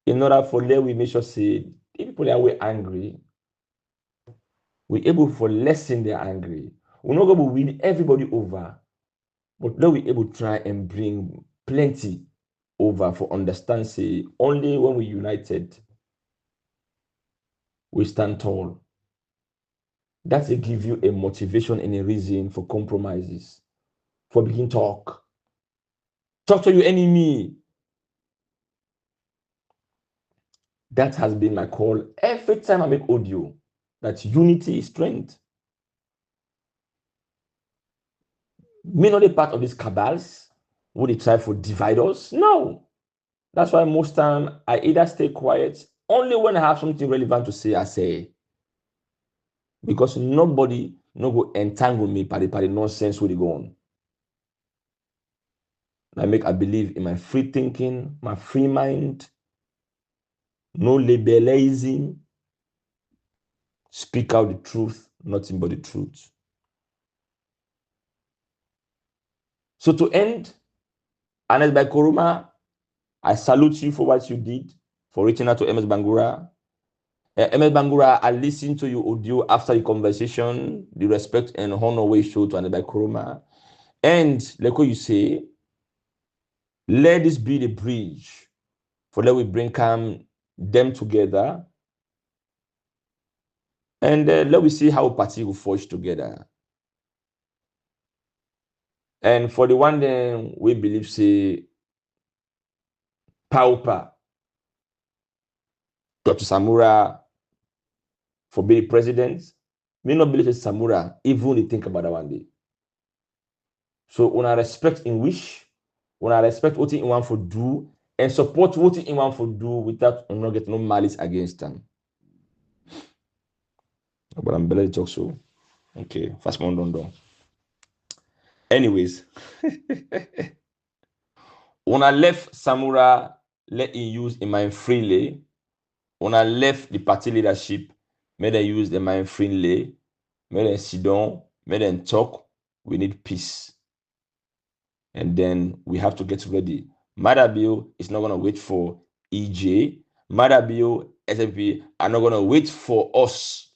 in order for them we make sure say if people are way angry, we're able for lessen their angry. We're not going to win everybody over, but now we're able to try and bring plenty over for understand say only when we united we stand tall. That's a give you a motivation and a reason for compromises, for begin talk to your enemy. That has been my call every time I make audio, that unity is strength. Me not a part of these cabals who they try to divide us. No. That's why most time I either stay quiet, only when I have something relevant to say, I say. Because nobody no go entangle me by the nonsense where they go on. I believe in my free thinking, my free mind, no labelizing, speak out the truth, nothing but the truth. So to end, Ernest by Koroma, I salute you for what you did, for reaching out to MS Bangura. MS Bangura, I listened to your audio after the conversation, the respect and honor we show to Ernest by Koroma. And like what you say, let this be the bridge for let we bring them together. And let we see how party will forge together. And for the one then we believe say Paupa, Dr. Samura for being president, may not believe say Samura even they think about that one day. So when I respect in wish, when I respect what in want for do, and support what in want for do without not get no malice against them. But I'm barely talk so. Okay, fast one done. Anyways, when I left Samura, let him use in mind freely. When I left the party leadership, may they use the mind freely. May they sit down, may they talk. We need peace. And then we have to get ready. Madabio is not going to wait for EJ. Madabio, SMP are not going to wait for us.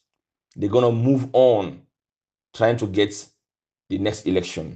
They're going to move on, trying to get the next election.